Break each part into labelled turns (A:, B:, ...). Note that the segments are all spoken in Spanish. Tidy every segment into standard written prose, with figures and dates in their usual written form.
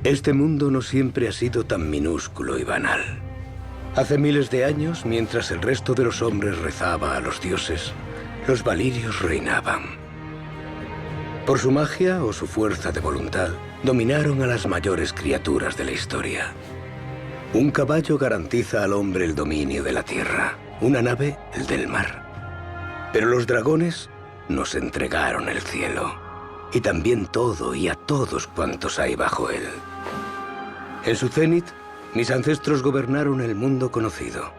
A: Este mundo no siempre ha sido tan minúsculo y banal. Hace miles de años, mientras el resto de los hombres rezaba a los dioses, los valirios reinaban. Por su magia o su fuerza de voluntad, dominaron a las mayores criaturas de la historia. Un caballo garantiza al hombre el dominio de la tierra, una nave el del mar. Pero los dragones nos entregaron el cielo, y también todo y a todos cuantos hay bajo él. En su cenit, mis ancestros gobernaron el mundo conocido.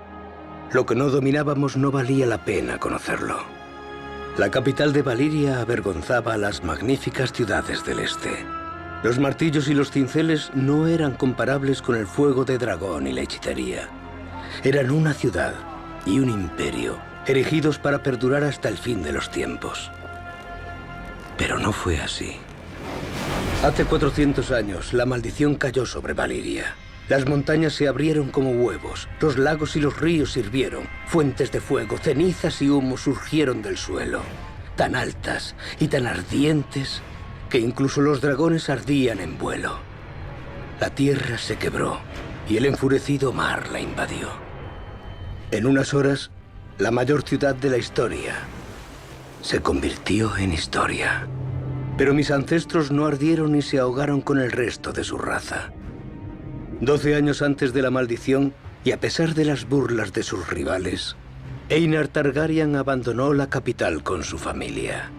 A: Lo que no dominábamos no valía la pena conocerlo. La capital de Valiria avergonzaba a las magníficas ciudades del este. Los martillos y los cinceles no eran comparables con el fuego de dragón y la hechicería. Eran una ciudad y un imperio, erigidos para perdurar hasta el fin de los tiempos. Pero no fue así. Hace 400 años, la maldición cayó sobre Valiria. Las montañas se abrieron como huevos, los lagos y los ríos hirvieron, fuentes de fuego, cenizas y humo surgieron del suelo, tan altas y tan ardientes que incluso los dragones ardían en vuelo. La tierra se quebró y el enfurecido mar la invadió. En unas horas, la mayor ciudad de la historia se convirtió en historia. Pero mis ancestros no ardieron ni se ahogaron con el resto de su raza. 12 años antes de la maldición, y a pesar de las burlas de sus rivales, Einar Targaryen abandonó la capital con su familia.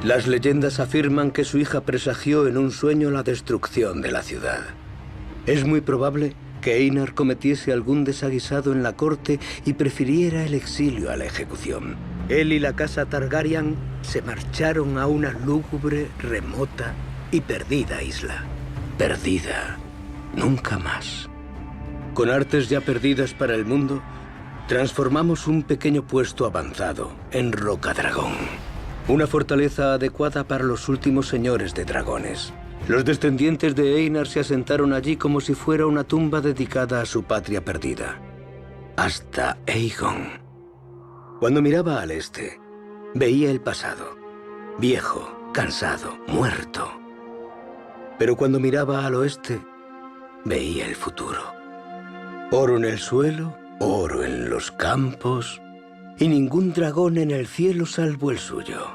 A: Las leyendas afirman que su hija presagió en un sueño la destrucción de la ciudad. Es muy probable que Einar cometiese algún desaguisado en la corte y prefiriera el exilio a la ejecución. Él y la casa Targaryen se marcharon a una lúgubre, remota y perdida isla. Perdida. Nunca más. Con artes ya perdidas para el mundo, transformamos un pequeño puesto avanzado en Rocadragón. Una fortaleza adecuada para los últimos señores de dragones. Los descendientes de Einar se asentaron allí como si fuera una tumba dedicada a su patria perdida. Hasta Aegon. Cuando miraba al este, veía el pasado. Viejo, cansado, muerto. Pero cuando miraba al oeste, veía el futuro. Oro en el suelo, oro en los campos, y ningún dragón en el cielo salvo el suyo.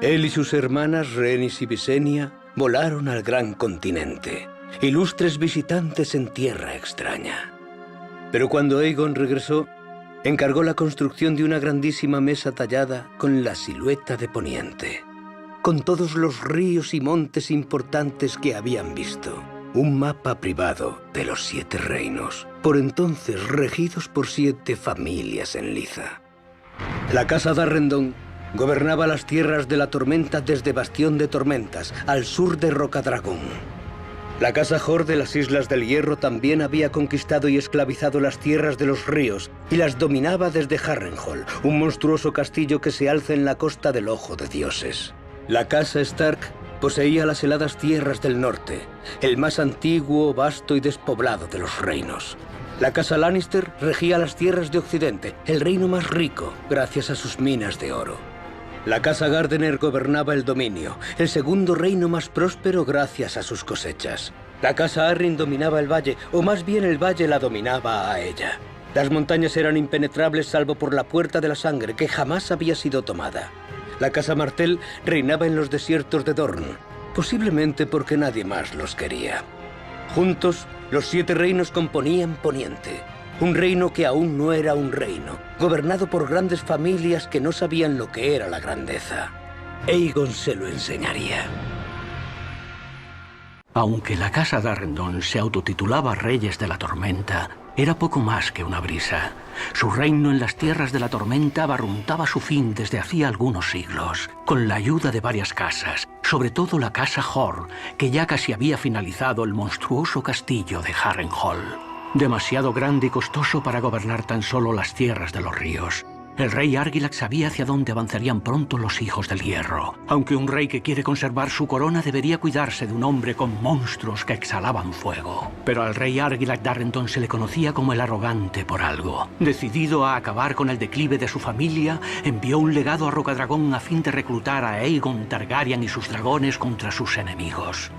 A: Él y sus hermanas Rhaenys y Visenya volaron al gran continente, ilustres visitantes en tierra extraña. Pero cuando Aegon regresó, encargó la construcción de una grandísima mesa tallada con la silueta de Poniente, con todos los ríos y montes importantes que habían visto. Un mapa privado de los 7 reinos, por entonces regidos por 7 familias en liza. La casa Darrendon gobernaba las tierras de la tormenta desde Bastión de Tormentas, al sur de Rocadragón. La casa Hor de las Islas del Hierro también había conquistado y esclavizado las tierras de los ríos y las dominaba desde Harrenhal, un monstruoso castillo que se alza en la costa del Ojo de Dioses. La casa Stark poseía las heladas tierras del norte, el más antiguo, vasto y despoblado de los reinos. La casa Lannister regía las tierras de Occidente, el reino más rico, gracias a sus minas de oro. La casa Gardener gobernaba el dominio, el segundo reino más próspero gracias a sus cosechas. La casa Arryn dominaba el valle, o más bien el valle la dominaba a ella. Las montañas eran impenetrables salvo por la Puerta de la Sangre, que jamás había sido tomada. La casa Martell reinaba en los desiertos de Dorne, posiblemente porque nadie más los quería. Juntos, los 7 reinos componían Poniente, un reino que aún no era un reino, gobernado por grandes familias que no sabían lo que era la grandeza. Aegon se lo enseñaría.
B: Aunque la casa Darrendon se autotitulaba Reyes de la Tormenta, era poco más que una brisa. Su reino en las tierras de la tormenta barruntaba su fin desde hacía algunos siglos, con la ayuda de varias casas, sobre todo la casa Hor, que ya casi había finalizado el monstruoso castillo de Harrenhal. Demasiado grande y costoso para gobernar tan solo las tierras de los ríos. El rey Argilac sabía hacia dónde avanzarían pronto los hijos del hierro. Aunque un rey que quiere conservar su corona debería cuidarse de un hombre con monstruos que exhalaban fuego. Pero al rey Argilac Darrendon se le conocía como el arrogante por algo. Decidido a acabar con el declive de su familia, envió un legado a Rocadragón a fin de reclutar a Aegon Targaryen y sus dragones contra sus enemigos.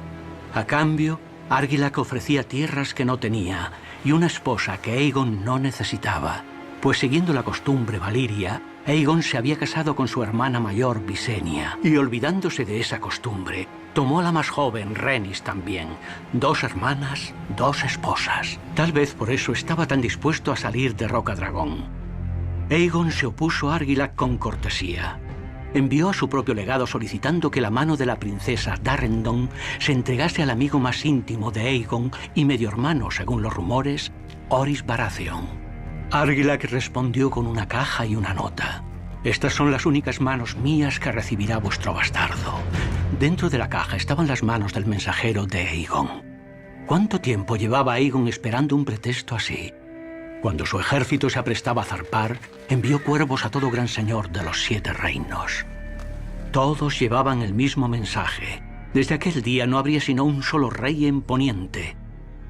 B: A cambio, Argilac ofrecía tierras que no tenía y una esposa que Aegon no necesitaba, pues siguiendo la costumbre valiria, Aegon se había casado con su hermana mayor Visenya y olvidándose de esa costumbre, tomó a la más joven, Rhaenys también. 2 hermanas, 2 esposas. Tal vez por eso estaba tan dispuesto a salir de Rocadragón. Aegon se opuso a Argilac con cortesía. Envió a su propio legado solicitando que la mano de la princesa Darrendon se entregase al amigo más íntimo de Aegon y medio hermano, según los rumores, Orys Baratheon. Argilac respondió con una caja y una nota. Estas son las únicas manos mías que recibirá vuestro bastardo. Dentro de la caja estaban las manos del mensajero de Aegon. ¿Cuánto tiempo llevaba Aegon esperando un pretexto así? Cuando su ejército se aprestaba a zarpar, envió cuervos a todo gran señor de los 7 reinos. Todos llevaban el mismo mensaje. Desde aquel día no habría sino un solo rey en Poniente.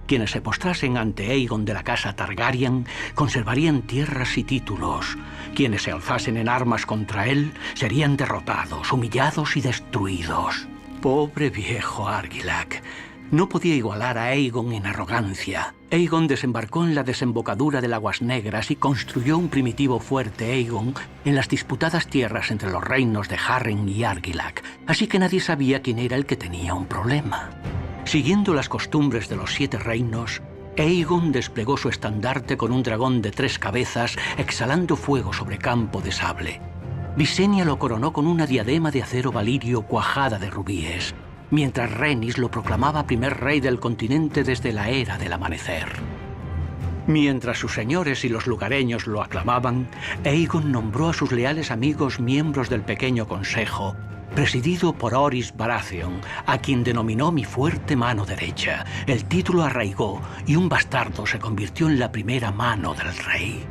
B: Quienes se postrasen ante Aegon de la casa Targaryen conservarían tierras y títulos. Quienes se alzasen en armas contra él serían derrotados, humillados y destruidos. Pobre viejo Argilac. No podía igualar a Aegon en arrogancia. Aegon desembarcó en la desembocadura del Aguas Negras y construyó un primitivo fuerte Aegon en las disputadas tierras entre los reinos de Harren y Argilac, así que nadie sabía quién era el que tenía un problema. Siguiendo las costumbres de los 7 reinos, Aegon desplegó su estandarte con un dragón de 3 cabezas, exhalando fuego sobre campo de sable. Visenya lo coronó con una diadema de acero valirio cuajada de rubíes, mientras Rhaenys lo proclamaba primer rey del continente desde la era del amanecer. Mientras sus señores y los lugareños lo aclamaban, Aegon nombró a sus leales amigos miembros del pequeño consejo, presidido por Orys Baratheon, a quien denominó mi fuerte mano derecha. El título arraigó y un bastardo se convirtió en la primera mano del rey.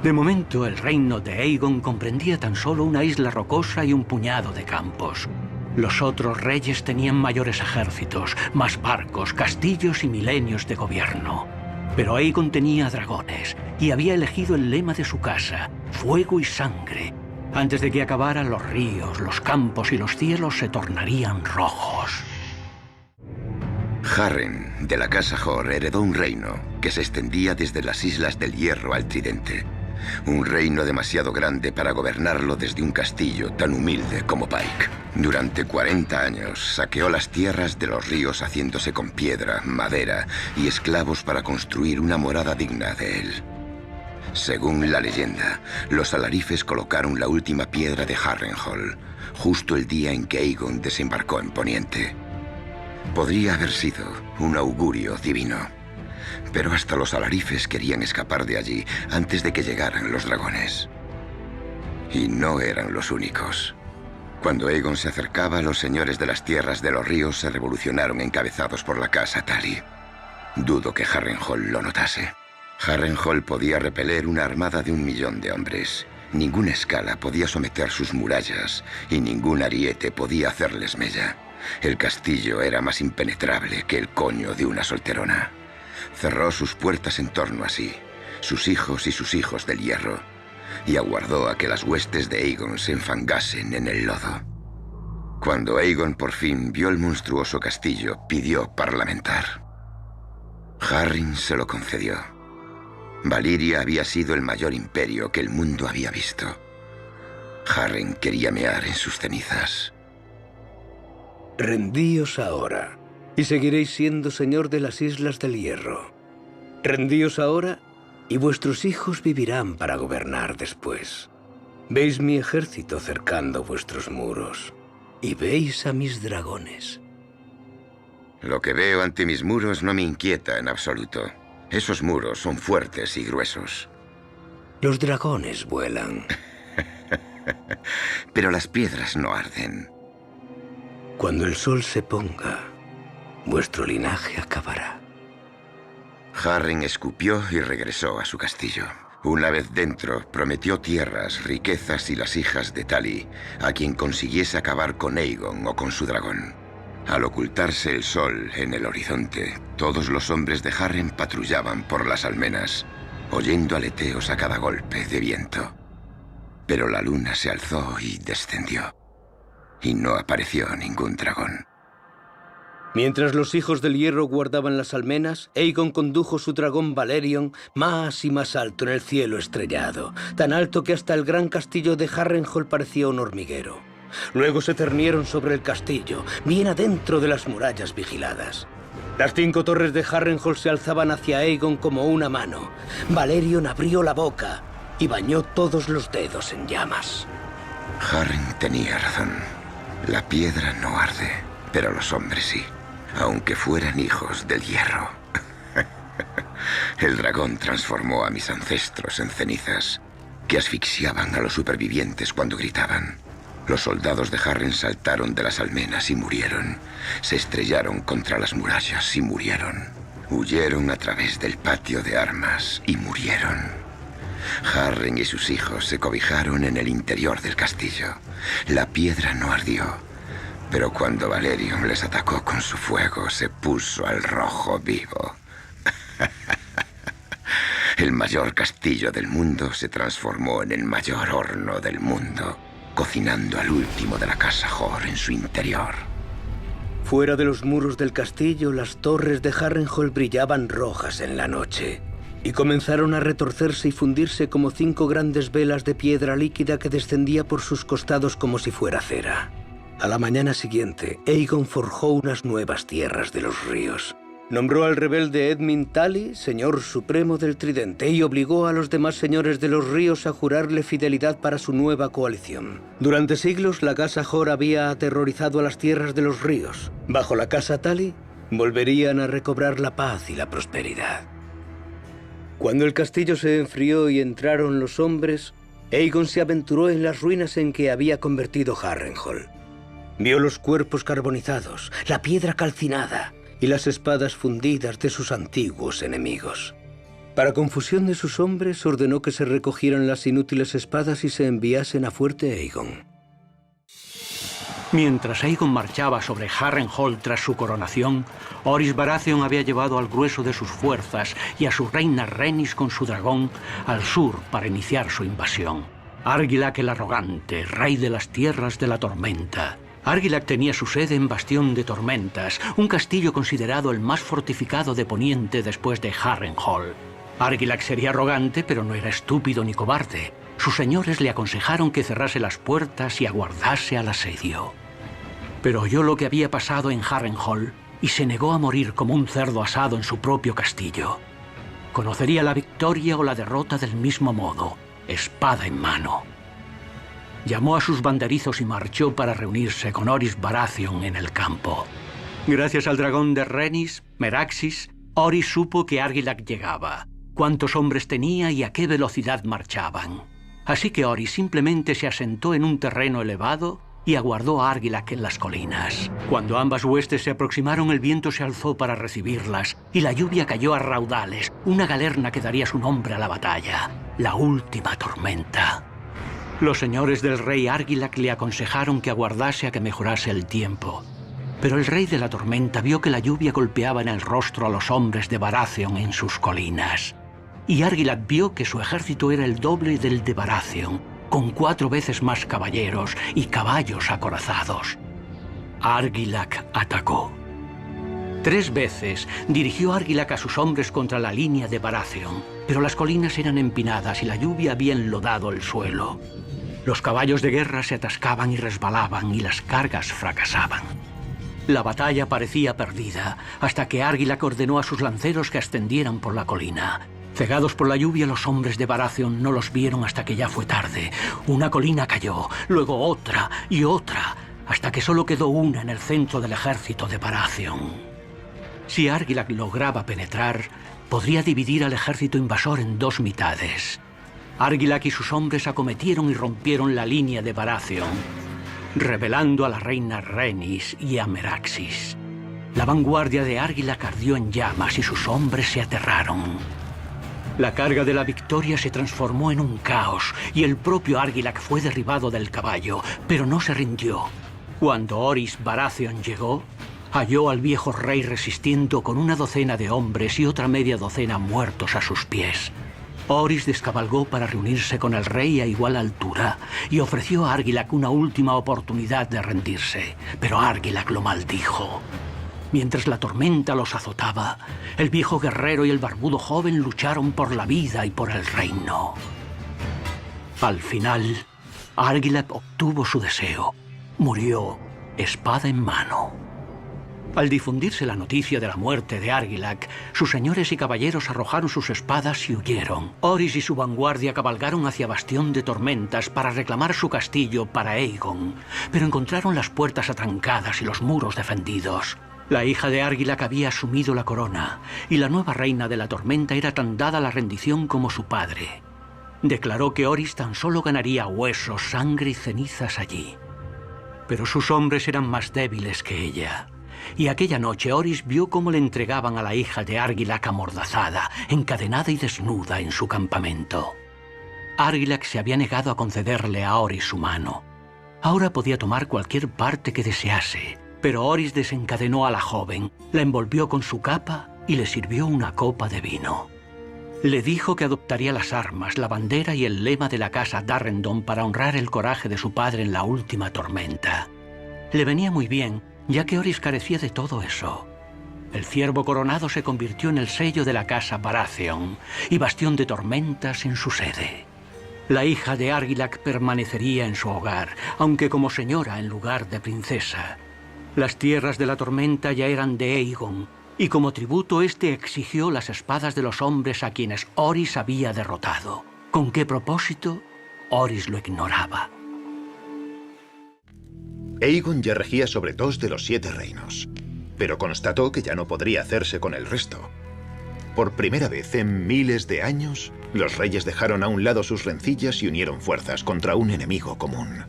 B: De momento, el reino de Aegon comprendía tan solo una isla rocosa y un puñado de campos. Los otros reyes tenían mayores ejércitos, más barcos, castillos y milenios de gobierno. Pero Aegon tenía dragones y había elegido el lema de su casa, fuego y sangre. Antes de que acabaran los ríos, los campos y los cielos se tornarían rojos.
C: Harren, de la casa Hor, heredó un reino que se extendía desde las Islas del Hierro al Tridente. Un reino demasiado grande para gobernarlo desde un castillo tan humilde como Pike. Durante 40 años saqueó las tierras de los ríos haciéndose con piedra, madera y esclavos para construir una morada digna de él. Según la leyenda, los alarifes colocaron la última piedra de Harrenhal, justo el día en que Aegon desembarcó en Poniente. Podría haber sido un augurio divino. Pero hasta los alarifes querían escapar de allí antes de que llegaran los dragones. Y no eran los únicos. Cuando Aegon se acercaba, los señores de las tierras de los ríos se revolucionaron encabezados por la casa Tully. Dudo que Harrenhal lo notase. Harrenhal podía repeler una armada de 1 millón de hombres. Ninguna escala podía someter sus murallas y ningún ariete podía hacerles mella. El castillo era más impenetrable que el coño de una solterona. Cerró sus puertas en torno a sí, sus hijos y sus hijos del hierro, y aguardó a que las huestes de Aegon se enfangasen en el lodo. Cuando Aegon por fin vio el monstruoso castillo, pidió parlamentar. Harren se lo concedió. Valiria había sido el mayor imperio que el mundo había visto. Harren quería mear en sus cenizas.
A: Rendíos ahora, y seguiréis siendo señor de las Islas del Hierro. Rendíos ahora, y vuestros hijos vivirán para gobernar después. Veis mi ejército cercando vuestros muros, y veis a mis dragones.
C: Lo que veo ante mis muros no me inquieta en absoluto. Esos muros son fuertes y gruesos.
A: Los dragones vuelan.
C: Pero las piedras no arden.
A: Cuando el sol se ponga, vuestro linaje acabará.
C: Harren escupió y regresó a su castillo. Una vez dentro, prometió tierras, riquezas y las hijas de Tully a quien consiguiese acabar con Aegon o con su dragón. Al ocultarse el sol en el horizonte, todos los hombres de Harren patrullaban por las almenas, oyendo aleteos a cada golpe de viento. Pero la luna se alzó y descendió, y no apareció ningún dragón.
A: Mientras los hijos del hierro guardaban las almenas, Aegon condujo su dragón Valerion más y más alto en el cielo estrellado, tan alto que hasta el gran castillo de Harrenhal parecía un hormiguero. Luego se cernieron sobre el castillo, bien adentro de las murallas vigiladas. Las 5 torres de Harrenhal se alzaban hacia Aegon como una mano. Valerion abrió la boca y bañó todos los dedos en llamas.
C: Harren tenía razón. La piedra no arde, pero los hombres sí. Aunque fueran hijos del hierro. El dragón transformó a mis ancestros en cenizas, que asfixiaban a los supervivientes cuando gritaban. Los soldados de Harren saltaron de las almenas y murieron. Se estrellaron contra las murallas y murieron. Huyeron a través del patio de armas y murieron. Harren y sus hijos se cobijaron en el interior del castillo. La piedra no ardió. Pero cuando Valerion les atacó con su fuego, se puso al rojo vivo. El mayor castillo del mundo se transformó en el mayor horno del mundo, cocinando al último de la casa Hor en su interior.
A: Fuera de los muros del castillo, las torres de Harrenhal brillaban rojas en la noche y comenzaron a retorcerse y fundirse como 5 grandes velas de piedra líquida que descendía por sus costados como si fuera cera. A la mañana siguiente, Aegon forjó unas nuevas tierras de los ríos. Nombró al rebelde Edmund Tully señor supremo del Tridente y obligó a los demás señores de los ríos a jurarle fidelidad para su nueva coalición. Durante siglos, la casa Hor había aterrorizado a las tierras de los ríos. Bajo la casa Tully, volverían a recobrar la paz y la prosperidad. Cuando el castillo se enfrió y entraron los hombres, Aegon se aventuró en las ruinas en que había convertido Harrenhal. Vio los cuerpos carbonizados, la piedra calcinada y las espadas fundidas de sus antiguos enemigos. Para confusión de sus hombres, ordenó que se recogieran las inútiles espadas y se enviasen a Fuerte Aegon.
B: Mientras Aegon marchaba sobre Harrenhal tras su coronación, Orys Baratheon había llevado al grueso de sus fuerzas y a su reina Rhaenys con su dragón al sur para iniciar su invasión. Argilac el Arrogante, rey de las Tierras de la Tormenta. Argilac tenía su sede en Bastión de Tormentas, un castillo considerado el más fortificado de Poniente después de Harrenhal. Argilac sería arrogante, pero no era estúpido ni cobarde. Sus señores le aconsejaron que cerrase las puertas y aguardase al asedio. Pero oyó lo que había pasado en Harrenhal y se negó a morir como un cerdo asado en su propio castillo. Conocería la victoria o la derrota del mismo modo, espada en mano. Llamó a sus banderizos y marchó para reunirse con Orys Baratheon en el campo. Gracias al dragón de Rhaenys, Meraxis, Orys supo que Argilac llegaba, cuántos hombres tenía y a qué velocidad marchaban. Así que Orys simplemente se asentó en un terreno elevado y aguardó a Argilac en las colinas. Cuando ambas huestes se aproximaron, el viento se alzó para recibirlas y la lluvia cayó a raudales, una galerna que daría su nombre a la batalla, la última tormenta. Los señores del rey Argilac le aconsejaron que aguardase a que mejorase el tiempo. Pero el rey de la tormenta vio que la lluvia golpeaba en el rostro a los hombres de Baratheon en sus colinas. Y Argilac vio que su ejército era el doble del de Baratheon, con 4 veces más caballeros y caballos acorazados. Argilac atacó. 3 veces dirigió Argilac a sus hombres contra la línea de Baratheon, pero las colinas eran empinadas y la lluvia había enlodado el suelo. Los caballos de guerra se atascaban y resbalaban y las cargas fracasaban. La batalla parecía perdida, hasta que Argilac ordenó a sus lanceros que ascendieran por la colina. Cegados por la lluvia, los hombres de Baratheon no los vieron hasta que ya fue tarde. Una colina cayó, luego otra y otra, hasta que solo quedó una en el centro del ejército de Baratheon. Si Argilac lograba penetrar, podría dividir al ejército invasor en 2 mitades. Argilac y sus hombres acometieron y rompieron la línea de Baratheon, revelando a la reina Rhaenys y a Meraxis. La vanguardia de Argilac ardió en llamas y sus hombres se aterraron. La carga de la victoria se transformó en un caos y el propio Argilac fue derribado del caballo, pero no se rindió. Cuando Orys Baratheon llegó, halló al viejo rey resistiendo con 1 docena de hombres y otra media docena muertos a sus pies. Orys descabalgó para reunirse con el rey a igual altura y ofreció a Argilac una última oportunidad de rendirse, pero Argilac lo maldijo. Mientras la tormenta los azotaba, el viejo guerrero y el barbudo joven lucharon por la vida y por el reino. Al final, Argilac obtuvo su deseo. Murió, espada en mano. Al difundirse la noticia de la muerte de Argilac, sus señores y caballeros arrojaron sus espadas y huyeron. Orys y su vanguardia cabalgaron hacia Bastión de Tormentas para reclamar su castillo para Aegon, pero encontraron las puertas atrancadas y los muros defendidos. La hija de Argilac había asumido la corona, y la nueva reina de la tormenta era tan dada a la rendición como su padre. Declaró que Orys tan solo ganaría huesos, sangre y cenizas allí. Pero sus hombres eran más débiles que ella. Y aquella noche Orys vio cómo le entregaban a la hija de Argilac amordazada, encadenada y desnuda en su campamento. Argilac se había negado a concederle a Orys su mano. Ahora podía tomar cualquier parte que desease, pero Orys desencadenó a la joven, la envolvió con su capa y le sirvió una copa de vino. Le dijo que adoptaría las armas, la bandera y el lema de la casa Darrendon para honrar el coraje de su padre en la última tormenta. Le venía muy bien, ya que Orys carecía de todo eso. El ciervo coronado se convirtió en el sello de la casa Baratheon y Bastión de Tormentas en su sede. La hija de Argilac permanecería en su hogar, aunque como señora en lugar de princesa. Las tierras de la tormenta ya eran de Aegon, y como tributo este exigió las espadas de los hombres a quienes Orys había derrotado. ¿Con qué propósito? Orys lo ignoraba.
D: Aegon ya regía sobre 2 de los 7 reinos, pero constató que ya no podría hacerse con el resto. Por primera vez en miles de años, los reyes dejaron a un lado sus rencillas y unieron fuerzas contra un enemigo común.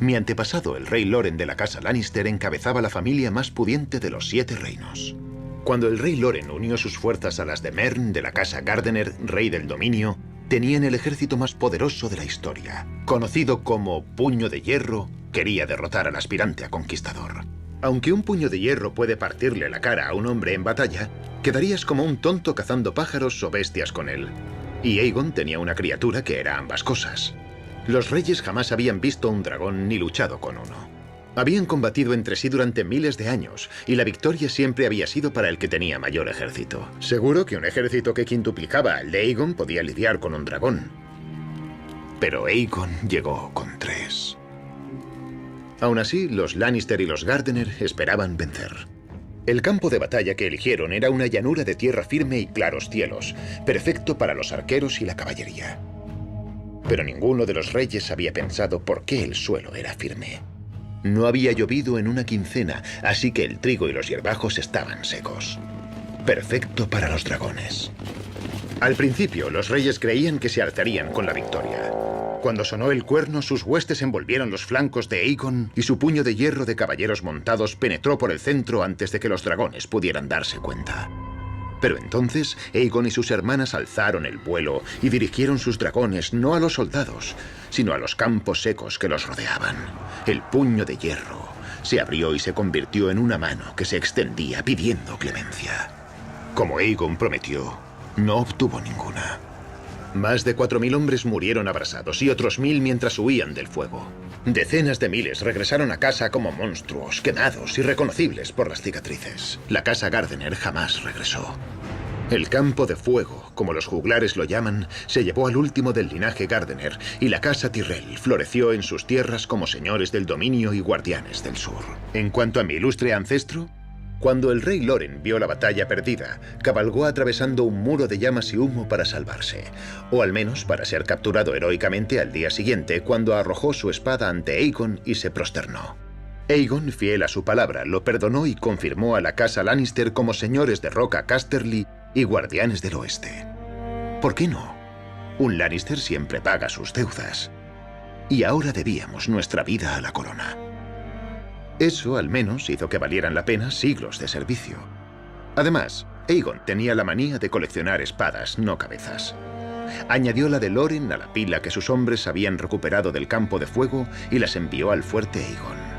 D: Mi antepasado, el rey Loren de la casa Lannister, encabezaba la familia más pudiente de los 7 reinos. Cuando el rey Loren unió sus fuerzas a las de Mern de la casa Gardener, rey del dominio, tenían el ejército más poderoso de la historia. Conocido como Puño de Hierro, quería derrotar al aspirante a conquistador. Aunque un puño de hierro puede partirle la cara a un hombre en batalla, quedarías como un tonto cazando pájaros o bestias con él. Y Aegon tenía una criatura que era ambas cosas. Los reyes jamás habían visto un dragón ni luchado con uno. Habían combatido entre sí durante miles de años, y la victoria siempre había sido para el que tenía mayor ejército. Seguro que un ejército que quintuplicaba al de Aegon podía lidiar con un dragón. Pero Aegon llegó con 3. Aún así, los Lannister y los Gardener esperaban vencer. El campo de batalla que eligieron era una llanura de tierra firme y claros cielos, perfecto para los arqueros y la caballería. Pero ninguno de los reyes había pensado por qué el suelo era firme. No había llovido en una quincena, así que el trigo y los hierbajos estaban secos. Perfecto para los dragones. Al principio, los reyes creían que se alzarían con la victoria. Cuando sonó el cuerno, sus huestes envolvieron los flancos de Aegon y su puño de hierro de caballeros montados penetró por el centro antes de que los dragones pudieran darse cuenta. Pero entonces, Aegon y sus hermanas alzaron el vuelo y dirigieron sus dragones no a los soldados, sino a los campos secos que los rodeaban. El puño de hierro se abrió y se convirtió en una mano que se extendía pidiendo clemencia. Como Aegon prometió, no obtuvo ninguna. Más de 4.000 hombres murieron abrasados y otros 1.000 mientras huían del fuego. Decenas de miles regresaron a casa como monstruos, quemados, irreconocibles por las cicatrices. La casa Gardener jamás regresó. El campo de fuego, como los juglares lo llaman, se llevó al último del linaje Gardener, y la casa Tyrell floreció en sus tierras como señores del dominio y guardianes del sur. En cuanto a mi ilustre ancestro, cuando el rey Loren vio la batalla perdida, cabalgó atravesando un muro de llamas y humo para salvarse, o al menos para ser capturado heroicamente al día siguiente, cuando arrojó su espada ante Aegon y se prosternó. Aegon, fiel a su palabra, lo perdonó y confirmó a la casa Lannister como señores de Roca Casterly y guardianes del oeste. ¿Por qué no? Un Lannister siempre paga sus deudas. Y ahora debíamos nuestra vida a la corona. Eso, al menos, hizo que valieran la pena siglos de servicio. Además, Aegon tenía la manía de coleccionar espadas, no cabezas. Añadió la de Loren a la pila que sus hombres habían recuperado del campo de fuego y las envió al fuerte Aegon.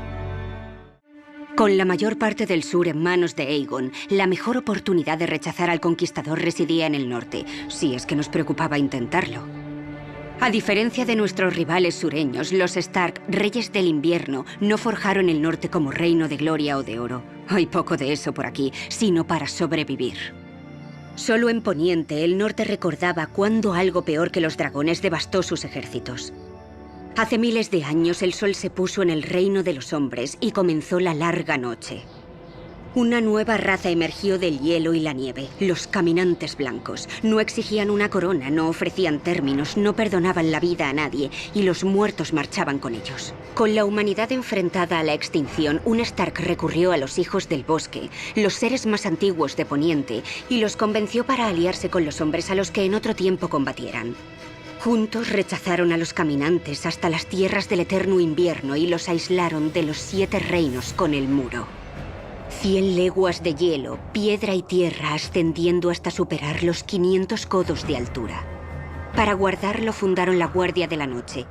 E: Con la mayor parte del sur en manos de Aegon, la mejor oportunidad de rechazar al conquistador residía en el norte, si es que nos preocupaba intentarlo. A diferencia de nuestros rivales sureños, los Stark, reyes del invierno, no forjaron el norte como reino de gloria o de oro. Hay poco de eso por aquí, sino para sobrevivir. Solo en Poniente, el norte recordaba cuando algo peor que los dragones devastó sus ejércitos. Hace miles de años el sol se puso en el reino de los hombres y comenzó la larga noche. Una nueva raza emergió del hielo y la nieve, los caminantes blancos. No exigían una corona, no ofrecían términos, no perdonaban la vida a nadie y los muertos marchaban con ellos. Con la humanidad enfrentada a la extinción, un Stark recurrió a los hijos del bosque, los seres más antiguos de Poniente, y los convenció para aliarse con los hombres a los que en otro tiempo combatieran. Juntos rechazaron a los caminantes hasta las tierras del eterno invierno y los aislaron de los 7 reinos con el muro. 100 leguas de hielo, piedra y tierra ascendiendo hasta superar los 500 codos de altura. Para guardarlo fundaron la Guardia de la Noche,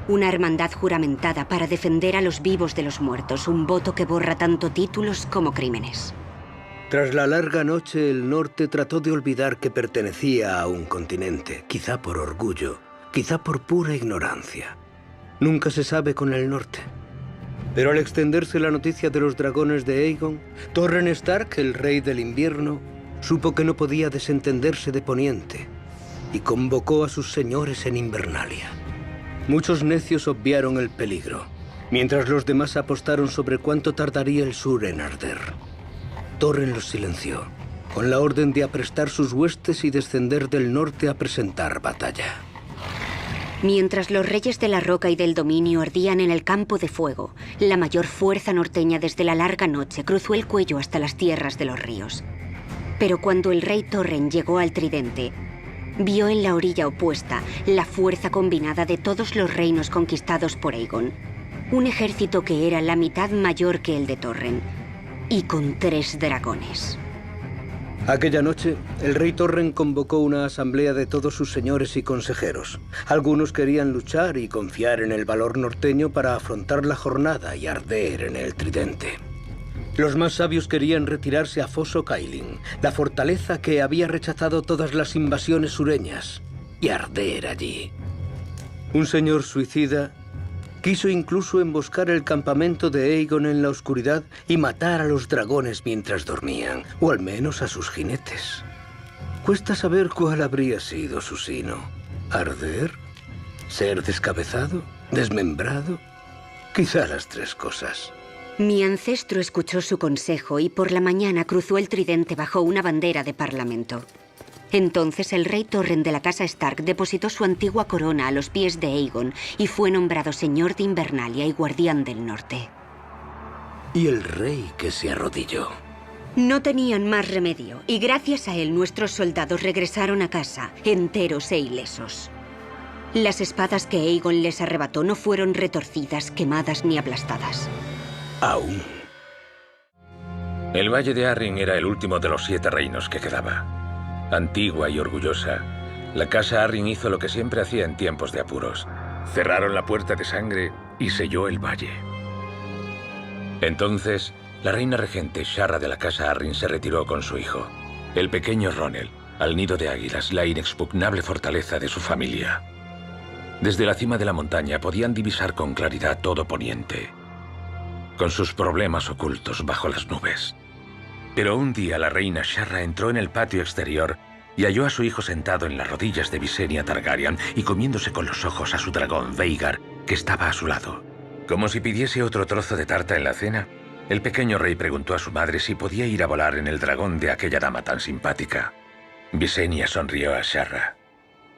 E: una hermandad juramentada para defender a los vivos de los muertos, un voto que borra tanto títulos como crímenes.
A: Tras la larga noche, el norte trató de olvidar que pertenecía a un continente, quizá por orgullo, quizá por pura ignorancia. Nunca se sabe con el norte. Pero al extenderse la noticia de los dragones de Aegon, Torren Stark, el rey del invierno, supo que no podía desentenderse de Poniente y convocó a sus señores en Invernalia. Muchos necios obviaron el peligro, mientras los demás apostaron sobre cuánto tardaría el sur en arder. Torren los silenció, con la orden de aprestar sus huestes y descender del norte a presentar batalla.
E: Mientras los reyes de la roca y del dominio ardían en el campo de fuego, la mayor fuerza norteña desde la larga noche cruzó el cuello hasta las tierras de los ríos. Pero cuando el rey Torren llegó al Tridente, vio en la orilla opuesta la fuerza combinada de todos los reinos conquistados por Aegon. Un ejército que era la mitad mayor que el de Torren, y con 3 dragones.
A: Aquella noche, el rey Torren convocó una asamblea de todos sus señores y consejeros. Algunos querían luchar y confiar en el valor norteño para afrontar la jornada y arder en el Tridente. Los más sabios querían retirarse a Fosso Cailin, la fortaleza que había rechazado todas las invasiones sureñas, y arder allí. Un señor suicida quiso incluso emboscar el campamento de Aegon en la oscuridad y matar a los dragones mientras dormían, o al menos a sus jinetes. Cuesta saber cuál habría sido su sino. ¿Arder? ¿Ser descabezado? ¿Desmembrado? Quizá las 3 cosas.
E: Mi ancestro escuchó su consejo y por la mañana cruzó el Tridente bajo una bandera de parlamento. Entonces el rey Torren de la casa Stark depositó su antigua corona a los pies de Aegon y fue nombrado señor de Invernalia y guardián del norte.
A: Y el rey que se arrodilló.
E: No tenían más remedio, y gracias a él nuestros soldados regresaron a casa, enteros e ilesos. Las espadas que Aegon les arrebató no fueron retorcidas, quemadas ni aplastadas.
A: Aún.
F: El Valle de Arryn era el último de los 7 reinos que quedaba. Antigua y orgullosa, la casa Arryn hizo lo que siempre hacía en tiempos de apuros. Cerraron la puerta de sangre y selló el valle. Entonces, la reina regente Sharra de la casa Arryn se retiró con su hijo, el pequeño Ronel, al nido de águilas, la inexpugnable fortaleza de su familia. Desde la cima de la montaña podían divisar con claridad todo Poniente, con sus problemas ocultos bajo las nubes. Pero un día la reina Sharra entró en el patio exterior y halló a su hijo sentado en las rodillas de Visenya Targaryen y comiéndose con los ojos a su dragón Vhagar, que estaba a su lado. Como si pidiese otro trozo de tarta en la cena, el pequeño rey preguntó a su madre si podía ir a volar en el dragón de aquella dama tan simpática. Visenya sonrió a Sharra.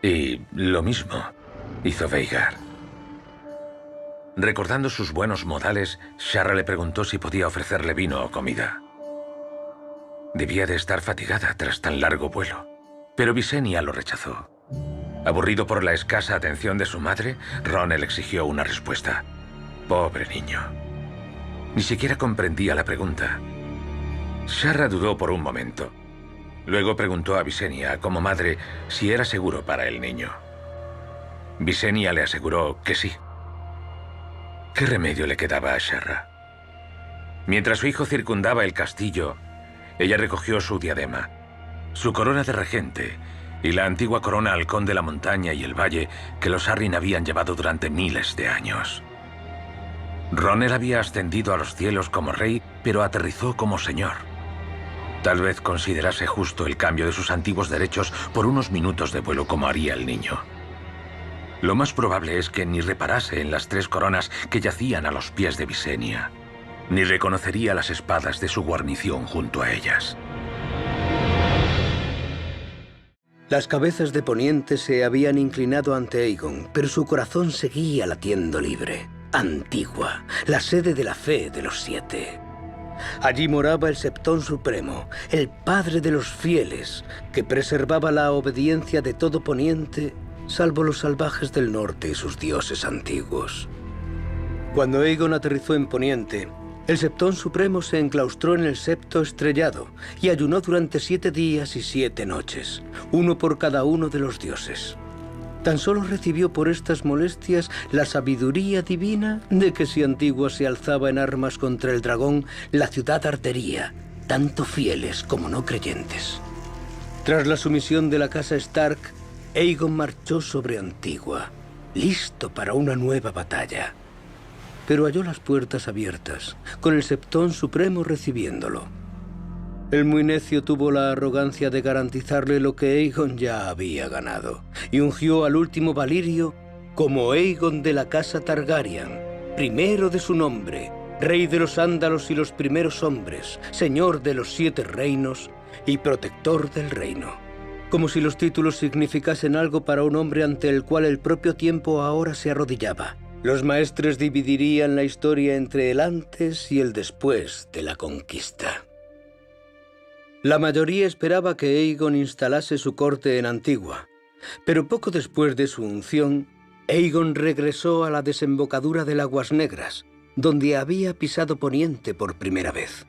F: Y lo mismo hizo Vhagar. Recordando sus buenos modales, Sharra le preguntó si podía ofrecerle vino o comida. Debía de estar fatigada tras tan largo vuelo, pero Visenya lo rechazó. Aburrido por la escasa atención de su madre, Ronel exigió una respuesta. Pobre niño. Ni siquiera comprendía la pregunta. Sharra dudó por un momento. Luego preguntó a Visenya, como madre, si era seguro para el niño. Visenya le aseguró que sí. ¿Qué remedio le quedaba a Sharra? Mientras su hijo circundaba el castillo, ella recogió su diadema, su corona de regente, y la antigua corona halcón de la montaña y el valle que los Arryn habían llevado durante miles de años. Ronel había ascendido a los cielos como rey, pero aterrizó como señor. Tal vez considerase justo el cambio de sus antiguos derechos por unos minutos de vuelo como haría el niño. Lo más probable es que ni reparase en las 3 coronas que yacían a los pies de Visenya, ni reconocería las espadas de su guarnición junto a ellas.
A: Las cabezas de Poniente se habían inclinado ante Aegon, pero su corazón seguía latiendo libre. Antigua, la sede de la fe de los 7. Allí moraba el Septón Supremo, el padre de los fieles, que preservaba la obediencia de todo Poniente, salvo los salvajes del norte y sus dioses antiguos. Cuando Aegon aterrizó en Poniente, el Septón Supremo se enclaustró en el Septo Estrellado y ayunó durante 7 días y 7 noches, uno por cada uno de los dioses. Tan solo recibió por estas molestias la sabiduría divina de que si Antigua se alzaba en armas contra el dragón, la ciudad ardería, tanto fieles como no creyentes. Tras la sumisión de la casa Stark, Aegon marchó sobre Antigua, listo para una nueva batalla. Pero halló las puertas abiertas, con el Septón Supremo recibiéndolo. El muy necio tuvo la arrogancia de garantizarle lo que Aegon ya había ganado, y ungió al último Valirio como Aegon de la casa Targaryen, primero de su nombre, rey de los Ándalos y los primeros hombres, señor de los 7 reinos y protector del reino. Como si los títulos significasen algo para un hombre ante el cual el propio tiempo ahora se arrodillaba. Los maestres dividirían la historia entre el antes y el después de la conquista. La mayoría esperaba que Aegon instalase su corte en Antigua, pero poco después de su unción, Aegon regresó a la desembocadura del Aguas Negras, donde había pisado Poniente por primera vez.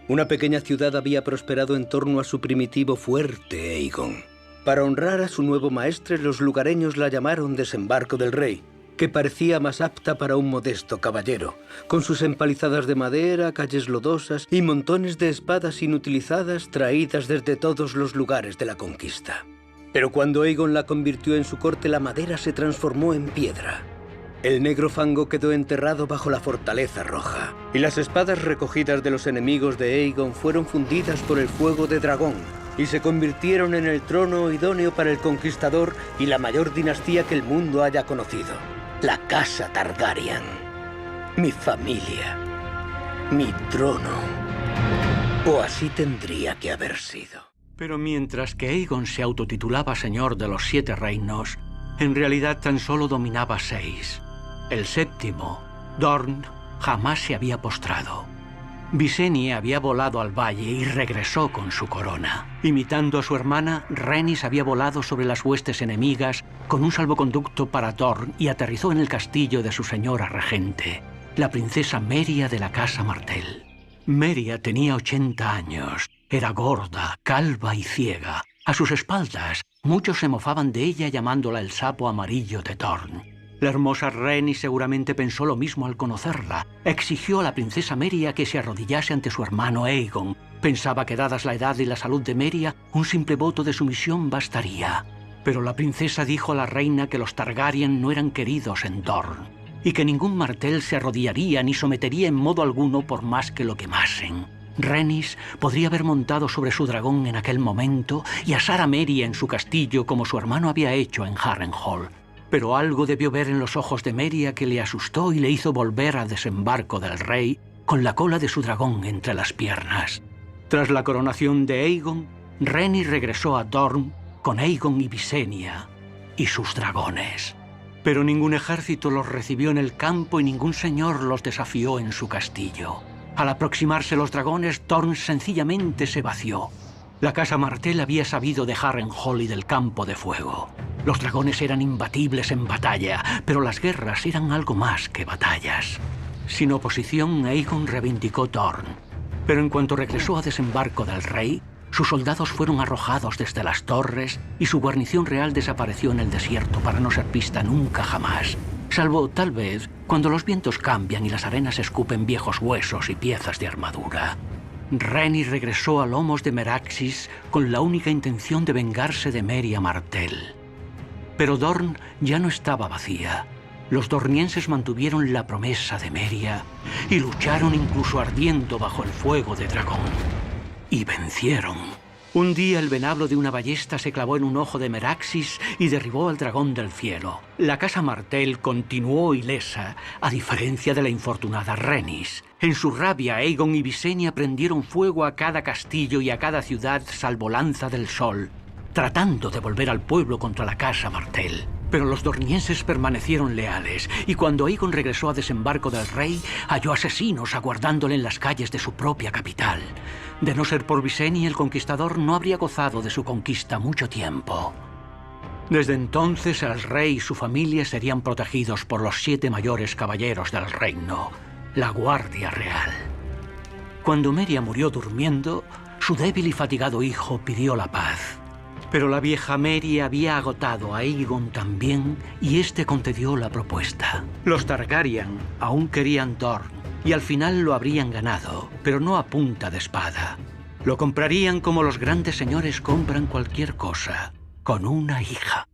A: Una pequeña ciudad había prosperado en torno a su primitivo fuerte Aegon. Para honrar a su nuevo maestre, los lugareños la llamaron Desembarco del Rey, que parecía más apta para un modesto caballero, con sus empalizadas de madera, calles lodosas y montones de espadas inutilizadas traídas desde todos los lugares de la conquista. Pero cuando Aegon la convirtió en su corte, la madera se transformó en piedra. El negro fango quedó enterrado bajo la fortaleza roja, y las espadas recogidas de los enemigos de Aegon fueron fundidas por el fuego de dragón, y se convirtieron en el trono idóneo para el conquistador y la mayor dinastía que el mundo haya conocido. La casa Targaryen, mi familia, mi trono, o así tendría que haber sido.
B: Pero mientras que Aegon se autotitulaba señor de los 7 reinos, en realidad tan solo dominaba 6. El 7º, Dorne, jamás se había postrado. Visenya había volado al valle y regresó con su corona. Imitando a su hermana, Rhaenys había volado sobre las huestes enemigas con un salvoconducto para Dorne y aterrizó en el castillo de su señora regente, la princesa Meria de la casa Martell. Meria tenía 80 años, era gorda, calva y ciega. A sus espaldas, muchos se mofaban de ella llamándola el sapo amarillo de Dorne. La hermosa Rhaenys seguramente pensó lo mismo al conocerla. Exigió a la princesa Meria que se arrodillase ante su hermano Aegon. Pensaba que, dadas la edad y la salud de Meria, un simple voto de sumisión bastaría. Pero la princesa dijo a la reina que los Targaryen no eran queridos en Dorne, y que ningún Martell se arrodillaría ni sometería en modo alguno por más que lo quemasen. Rhaenys podría haber montado sobre su dragón en aquel momento y asar a Meria en su castillo como su hermano había hecho en Harrenhal. Pero algo debió ver en los ojos de Meria que le asustó y le hizo volver al Desembarco del Rey con la cola de su dragón entre las piernas. Tras la coronación de Aegon, Rhaenys regresó a Dorne con Aegon y Visenya y sus dragones. Pero ningún ejército los recibió en el campo y ningún señor los desafió en su castillo. Al aproximarse los dragones, Dorne sencillamente se vació. La casa Martell había sabido de Harrenhal y del Campo de Fuego. Los dragones eran imbatibles en batalla, pero las guerras eran algo más que batallas. Sin oposición, Aegon reivindicó Dorne. Pero en cuanto regresó a Desembarco del Rey, sus soldados fueron arrojados desde las torres y su guarnición real desapareció en el desierto para no ser vista nunca jamás. Salvo, tal vez, cuando los vientos cambian y las arenas escupen viejos huesos y piezas de armadura. Rhaenys regresó a lomos de Meraxis con la única intención de vengarse de Meria Martell. Pero Dorne ya no estaba vacía. Los dornienses mantuvieron la promesa de Meria y lucharon incluso ardiendo bajo el fuego de dragón. Y vencieron. Un día el venablo de una ballesta se clavó en un ojo de Meraxis y derribó al dragón del cielo. La casa Martell continuó ilesa, a diferencia de la infortunada Rhaenys. En su rabia, Aegon y Visenya prendieron fuego a cada castillo y a cada ciudad salvo Lanza del Sol, tratando de volver al pueblo contra la casa Martell. Pero los dornienses permanecieron leales, y cuando Aegon regresó a desembarco del rey, halló asesinos aguardándole en las calles de su propia capital. De no ser por Visenya, el conquistador no habría gozado de su conquista mucho tiempo. Desde entonces, el rey y su familia serían protegidos por los 7 mayores caballeros del reino, la Guardia Real. Cuando Meria murió durmiendo, su débil y fatigado hijo pidió la paz. Pero la vieja Meria había agotado a Aegon también, y este concedió la propuesta. Los Targaryen aún querían Dorne, y al final lo habrían ganado, pero no a punta de espada. Lo comprarían como los grandes señores compran cualquier cosa, con una hija.